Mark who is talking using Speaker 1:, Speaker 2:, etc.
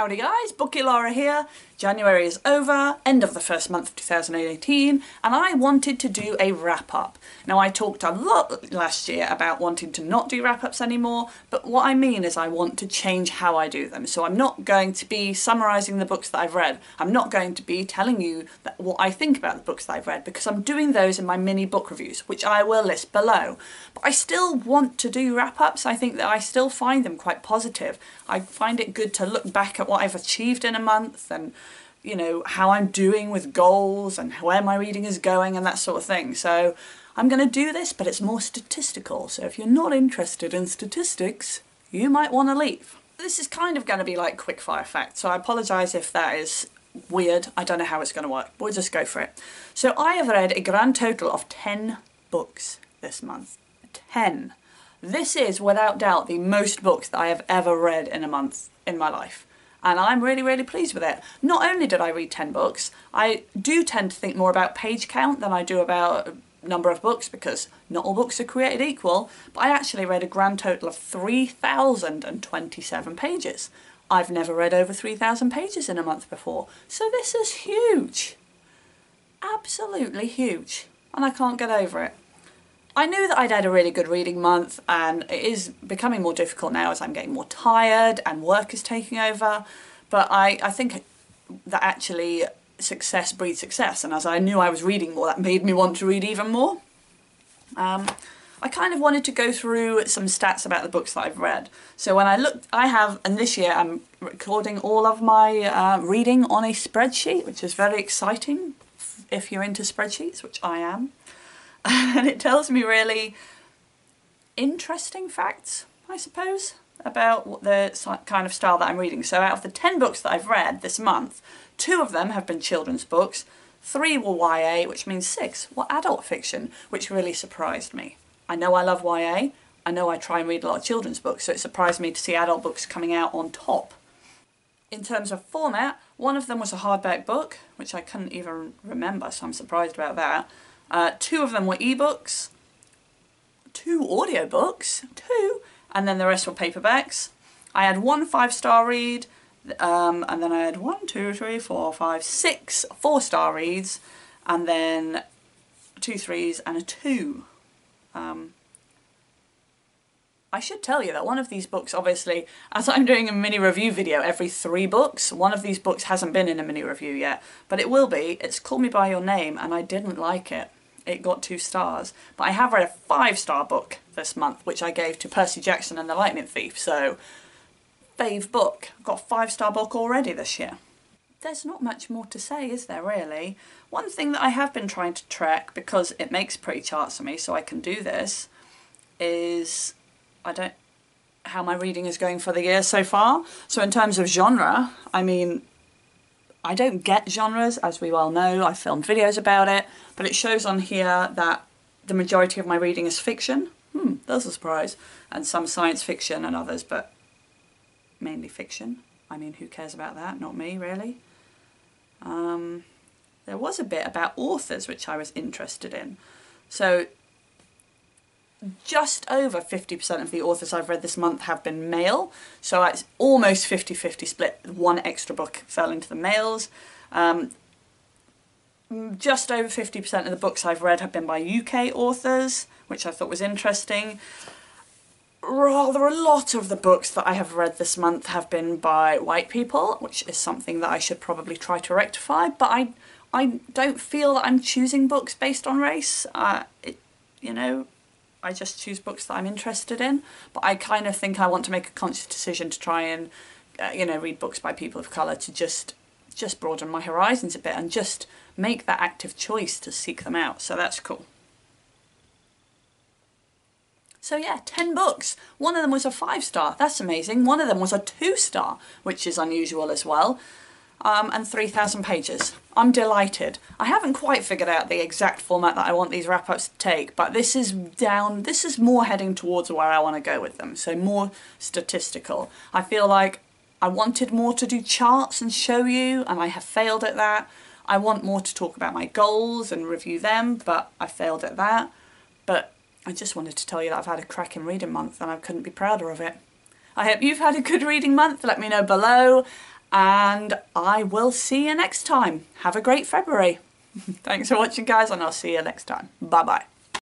Speaker 1: Howdy guys, Bookie Laura here. January is over, end of the first month of 2018, and I wanted to do a wrap-up. Now I talked a lot last year about wanting to not do wrap-ups anymore, but what I mean is I want to change how I do them. So I'm not going to be summarising the books that I've read. I'm not going to be telling you what I think about the books that I've read, because I'm doing those in my mini book reviews, which I will list below. But I still want to do wrap-ups. I think that I still find them quite positive. I find it good to look back at what I've achieved in a month and, you know, how I'm doing with goals and where my reading is going and that sort of thing. So I'm going to do this, but it's more statistical. So if you're not interested in statistics, you might want to leave. This is kind of going to be like quickfire facts, so I apologise if that is weird. I don't know how it's going to work. We'll just go for it. So I have read a grand total of 10 books this month. 10. This is without doubt the most books that I have ever read in a month in my life. And I'm really, really pleased with it. Not only did I read 10 books, I do tend to think more about page count than I do about number of books, because not all books are created equal, but I actually read a grand total of 3,027 pages. I've never read over 3,000 pages in a month before, so this is huge. Absolutely huge. And I can't get over it. I knew that I'd had a really good reading month, and it is becoming more difficult now as I'm getting more tired and work is taking over, but I think that actually success breeds success, and as I knew I was reading more, that made me want to read even more. I kind of wanted to go through some stats about the books that I've read. So when I looked, and this year I'm recording all of my reading on a spreadsheet, which is very exciting if you're into spreadsheets, which I am. And it tells me really interesting facts, I suppose, about the kind of style that I'm reading. So out of the 10 books that I've read this month, 2 of them have been children's books, 3 were YA, which means 6 were adult fiction, which really surprised me. I know I love YA, I know I try and read a lot of children's books, so it surprised me to see adult books coming out on top. In terms of format, one of them was a hardback book, which I couldn't even remember, so I'm surprised about that. 2 of them were ebooks, 2 audiobooks, 2, and then the rest were paperbacks. I had 1 5-star read, and then I had 6 4-star reads, and then 2 3s and a 2. I should tell you that one of these books, obviously, as I'm doing a mini review video every 3 books, one of these books hasn't been in a mini review yet, but it will be. It's Call Me By Your Name, and I didn't like it. It got 2 stars. But I have read a 5-star book this month, which I gave to Percy Jackson and the Lightning Thief, so fave book. I've got a 5-star book already this year. There's not much more to say, is there really? One thing that I have been trying to track, because it makes pretty charts for me, so I can do this, is how my reading is going for the year so far. So in terms of genre, I mean, I don't get genres, as we well know. I've filmed videos about it, but it shows on here that the majority of my reading is fiction. That's a surprise. And some science fiction and others, but mainly fiction. I mean, who cares about that? Not me, really. There was a bit about authors which I was interested in. So just over 50% of the authors I've read this month have been male, so it's almost 50-50 split. 1 extra book fell into the males. Just over 50% of the books I've read have been by UK authors, which I thought was interesting. Rather a lot of the books that I have read this month have been by white people, which is something that I should probably try to rectify, but I don't feel that I'm choosing books based on race. You know, I just choose books that I'm interested in, but I kind of think I want to make a conscious decision to try and, you know, read books by people of colour to just broaden my horizons a bit and just make that active choice to seek them out, so that's cool. So yeah, 10 books. 1 of them was a 5-star, that's amazing. 1 of them was a 2-star, which is unusual as well. And 3,000 pages. I'm delighted. I haven't quite figured out the exact format that I want these wrap-ups to take, but this is more heading towards where I want to go with them, so more statistical. I feel like I wanted more to do charts and show you, and I have failed at that. I want more to talk about my goals and review them, but I failed at that. But I just wanted to tell you that I've had a cracking reading month and I couldn't be prouder of it. I hope you've had a good reading month. Let me know below. and I will see you next time. Have a great February. Thanks for watching, guys, and I'll see you next time. Bye bye.